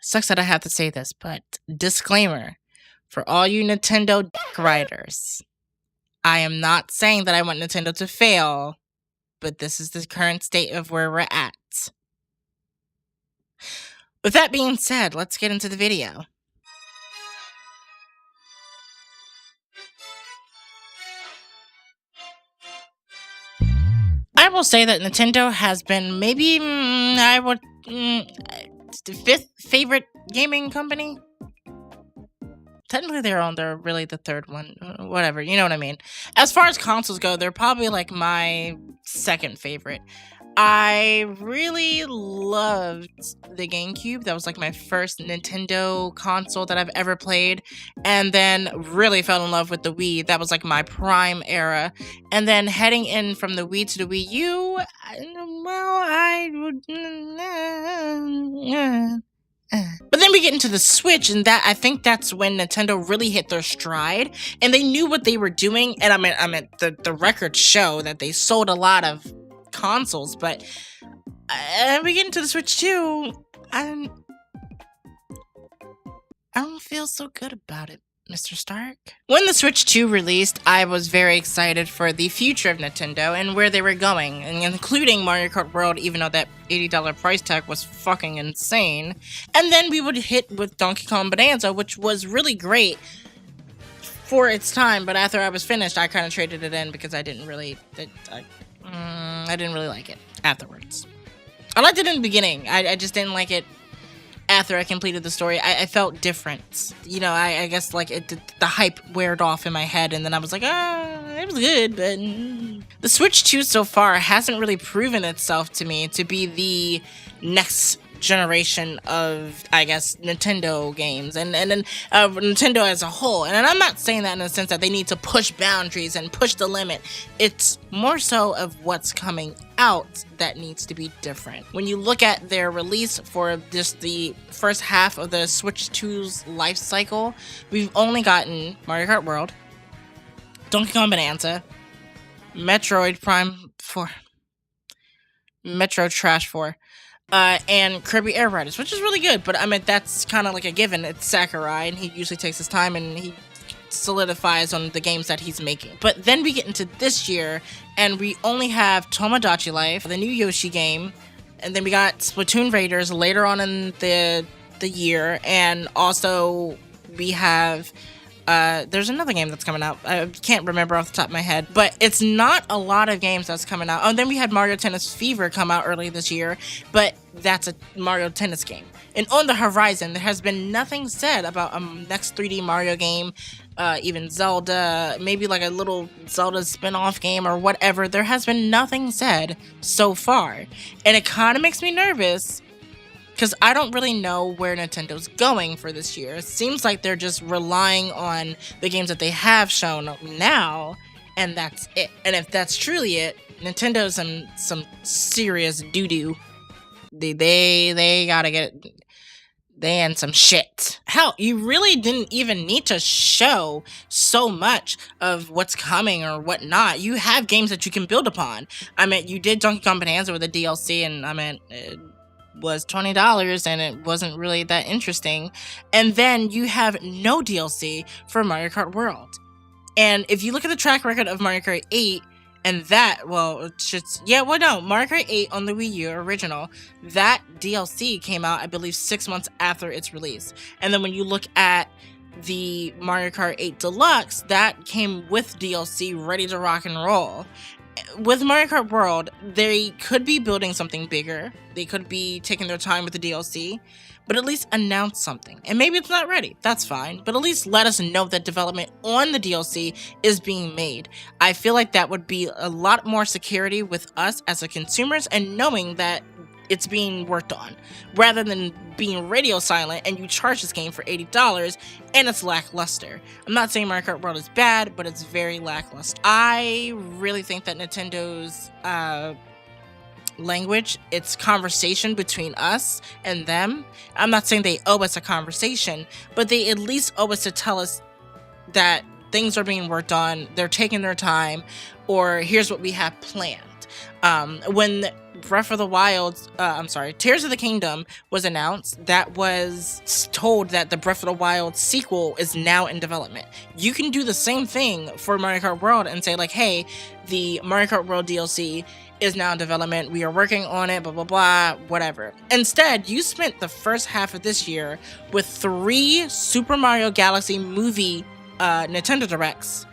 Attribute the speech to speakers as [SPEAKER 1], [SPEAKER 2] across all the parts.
[SPEAKER 1] Sucks that I have to say this, but disclaimer for all you Nintendo writers. I am not saying that I want Nintendo to fail, but this is the current state of where we're at. With that being said, let's get into the video. I will say that Nintendo has been maybe, the fifth favorite gaming company. Technically, they're really the third one. Whatever, you know what I mean. As far as consoles go, they're probably like my second favorite. I really loved the GameCube. That was like my first Nintendo console that I've ever played. And then really fell in love with the Wii. That was like my prime era. And then heading in from the Wii to the Wii U, but then we get into the Switch, and I think that's when Nintendo really hit their stride, and they knew what they were doing. And I mean, the records show that they sold a lot of consoles, but we get into the Switch too. I don't feel so good about it, Mr. Stark. When the Switch 2 released, I was very excited for the future of Nintendo and where they were going, and including Mario Kart World, even though that $80 price tag was fucking insane. And then we would hit with Donkey Kong Bonanza, which was really great for its time, but after I was finished, I kind of traded it in because I didn't really like it afterwards. I liked it in the beginning. I just didn't like it after I completed the story. I felt different. You know, I guess like the hype weared off in my head, and then I was like, it was good, but the Switch 2 so far hasn't really proven itself to me to be the next generation of, I guess, Nintendo games and Nintendo as a whole. And I'm not saying that in the sense that they need to push boundaries and push the limit. It's more so of what's coming out that needs to be different. When you look at their release for just the first half of the Switch 2's life cycle, we've only gotten Mario Kart World, Donkey Kong Bonanza, Metroid Prime 4, Metro Trash 4, and Kirby Air Riders, which is really good, but I mean, that's kind of like a given. It's Sakurai, and he usually takes his time, and he solidifies on the games that he's making. But then we get into this year, and we only have Tomodachi Life, the new Yoshi game, and then we got Splatoon Raiders later on in the year, and also we have there's another game that's coming out. I can't remember off the top of my head, but it's not a lot of games that's coming out. Oh, and then we had Mario Tennis Fever come out early this year, but that's a Mario Tennis game. And on the horizon, there has been nothing said about a next 3D Mario game, even Zelda, maybe like a little Zelda spin-off game or whatever. There has been nothing said so far. And it kind of makes me nervous, because I don't really know where Nintendo's going for this year. It seems like they're just relying on the games that they have shown now, and that's it. And if that's truly it, Nintendo's in some serious doo-doo. They gotta get... They in some shit. Hell, you really didn't even need to show so much of what's coming or whatnot. You have games that you can build upon. I mean, you did Donkey Kong Bonanza with a DLC, and I mean... was $20 and it wasn't really that interesting. And then you have no DLC for Mario Kart World. And if you look at the track record of Mario Kart 8, and that, well, Mario Kart 8 on the Wii U original, that DLC came out, I believe, 6 months after its release. And then when you look at the Mario Kart 8 Deluxe, that came with DLC ready to rock and roll. With Mario Kart World, they could be building something bigger. They could be taking their time with the DLC, but at least announce something. And maybe it's not ready. That's fine. But at least let us know that development on the DLC is being made. I feel like that would be a lot more security with us as a consumers and knowing that it's being worked on, rather than being radio silent and you charge this game for $80 and it's lackluster. I'm not saying Mario Kart World is bad, but it's very lackluster. I really think that Nintendo's language, it's conversation between us and them. I'm not saying they owe us a conversation, but they at least owe us to tell us that things are being worked on, they're taking their time, or here's what we have planned. When Breath of the Wild, Tears of the Kingdom was announced, that was told that the Breath of the Wild sequel is now in development. You can do the same thing for Mario Kart World and say like, hey, the Mario Kart World DLC is now in development. We are working on it, blah, blah, blah, whatever. Instead, you spent the first half of this year with 3 Super Mario Galaxy movie Nintendo Directs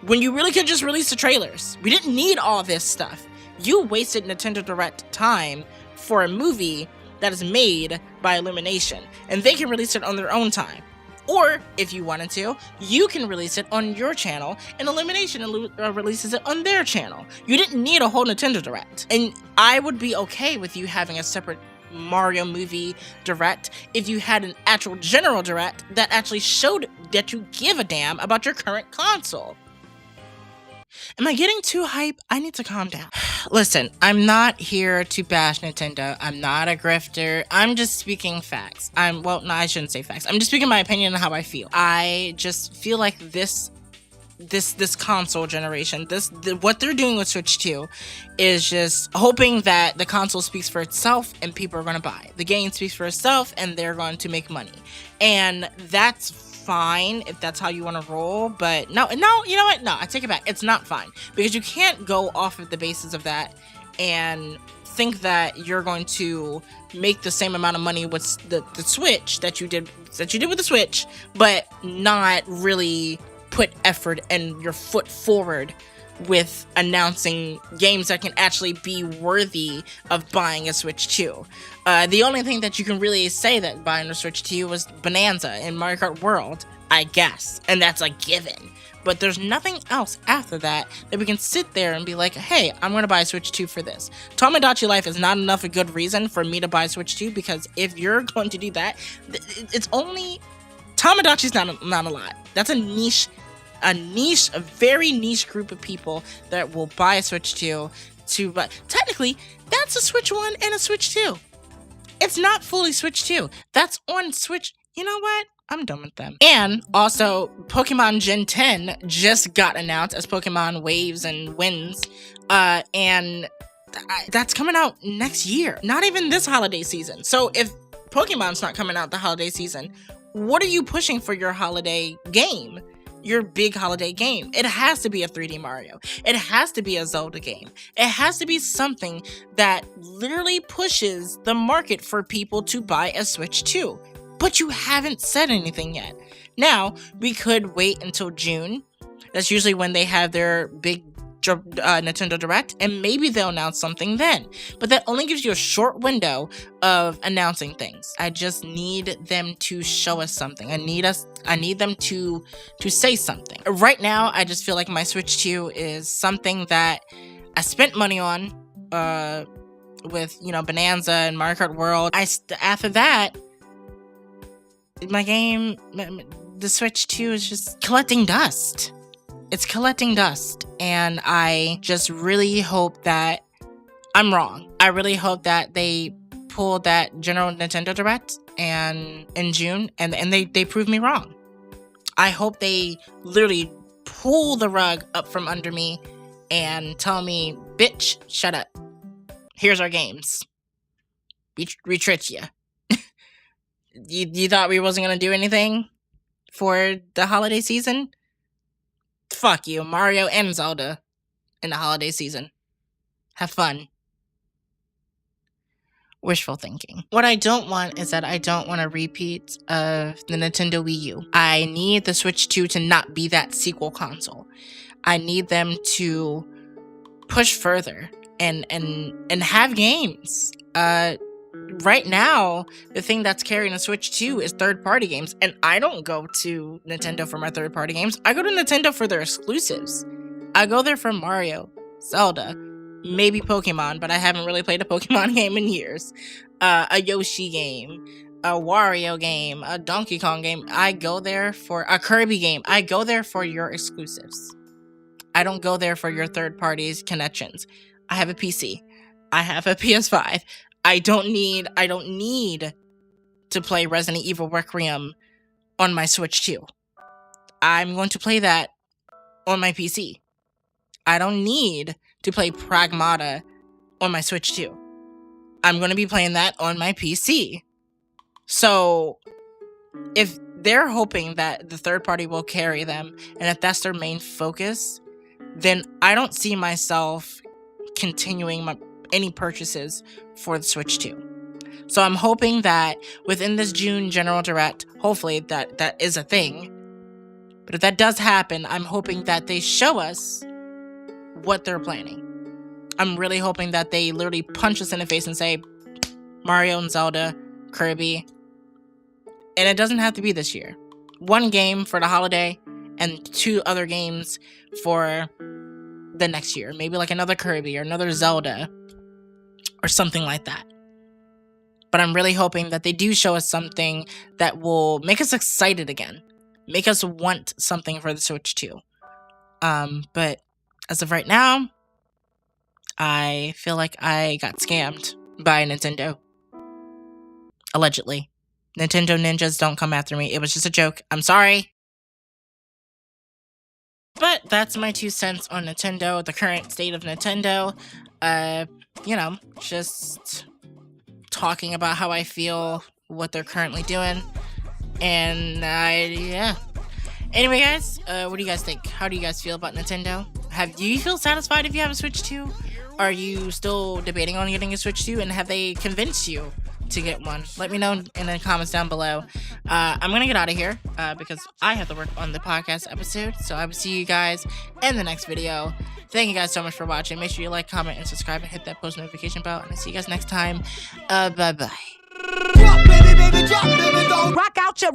[SPEAKER 1] when you really could just release the trailers. We didn't need all this stuff. You wasted Nintendo Direct time for a movie that is made by Illumination, and they can release it on their own time. Or, if you wanted to, you can release it on your channel, and Illumination releases it on their channel. You didn't need a whole Nintendo Direct. And I would be okay with you having a separate Mario movie Direct if you had an actual general Direct that actually showed that you give a damn about your current console. Am I getting too hype? I need to calm down. Listen, I'm not here to bash Nintendo. I'm not a grifter. I'm just speaking facts. I shouldn't say facts. I'm just speaking my opinion on how I feel. I just feel like this console generation, what they're doing with Switch 2 is just hoping that the console speaks for itself and people are going to buy. The game speaks for itself and they're going to make money. And that's fine if that's how you want to roll, but no, you know what? No, I take it back. It's not fine, because you can't go off of the basis of that and think that you're going to make the same amount of money with the Switch that you did with the Switch, but not really put effort and your foot forward with announcing games that can actually be worthy of buying a Switch 2. The only thing that you can really say that buying a Switch 2 was Bonanza and Mario Kart World, I guess, and that's a given. But there's nothing else after that we can sit there and be like, hey, I'm going to buy a Switch 2 for this. Tomodachi Life is not enough a good reason for me to buy a Switch 2, because if you're going to do that, it's only... Tomodachi's not a lot. That's a very niche group of people that will buy a Switch 2 but technically, that's a Switch 1 and a Switch 2. It's not fully Switch 2. That's on Switch. You know what? I'm done with them. And also, Pokemon Gen 10 just got announced as Pokemon Waves and Winds. And that's coming out next year. Not even this holiday season. So if Pokemon's not coming out the holiday season, what are you pushing for your holiday game? Your big holiday game. It has to be a 3D Mario. It has to be a Zelda game. It has to be something that literally pushes the market for people to buy a Switch 2. But you haven't said anything yet. Now, we could wait until June. That's usually when they have their big Nintendo Direct, and maybe they'll announce something then. But that only gives you a short window of announcing things. I just need them to show us something. I need them to say something. Right now, I just feel like my Switch 2 is something that I spent money on with, Bonanza and Mario Kart World. After that, the Switch 2 is just collecting dust. It's collecting dust, and I just really hope that I'm wrong. I really hope that they pull that general Nintendo Direct in June, and they prove me wrong. I hope they literally pull the rug up from under me and tell me, bitch, shut up. Here's our games. We tricked you. You thought we wasn't going to do anything for the holiday season? Fuck you, Mario and Zelda in the holiday season. Have fun. Wishful thinking. What I don't want is that I don't want a repeat of the Nintendo Wii U. I need the Switch 2 to not be that sequel console. I need them to push further and have games. Right now, the thing that's carrying a Switch 2 is third-party games, and I don't go to Nintendo for my third-party games. I go to Nintendo for their exclusives. I go there for Mario, Zelda, maybe Pokemon, but I haven't really played a Pokemon game in years. A Yoshi game, a Wario game, a Donkey Kong game. I go there for a Kirby game. I go there for your exclusives. I don't go there for your third-parties connections. I have a PC. I have a PS5. I don't need to play Resident Evil Requiem on my Switch 2. I'm going to play that on my PC. I don't need to play Pragmata on my Switch 2. I'm going to be playing that on my PC. So if they're hoping that the third party will carry them, and if that's their main focus, then I don't see myself continuing any purchases for the Switch 2. So I'm hoping that within this June General Direct, hopefully that is a thing. But if that does happen, I'm hoping that they show us what they're planning. I'm really hoping that they literally punch us in the face and say, Mario and Zelda, Kirby. And it doesn't have to be this year. 1 game for the holiday and 2 other games for the next year. Maybe like another Kirby or another Zelda or something like that. But I'm really hoping that they do show us something that will make us excited again. Make us want something for the Switch 2. But as of right now, I feel like I got scammed by Nintendo. Allegedly. Nintendo ninjas, don't come after me. It was just a joke. I'm sorry. But that's my 2 cents on Nintendo, the current state of Nintendo. Just talking about how I feel, what they're currently doing. And, yeah. Anyway, guys, what do you guys think? How do you guys feel about Nintendo? Do you feel satisfied if you have a Switch 2? Are you still debating on getting a Switch 2? And have they convinced you to get one? Let me know in the comments down below. I'm gonna get out of here because I have to work on the podcast episode. So I will see you guys in the next video. Thank you guys so much for watching. Make sure you like, comment, and subscribe, and hit that post notification bell. And I'll see you guys next time. Bye bye. Rock out your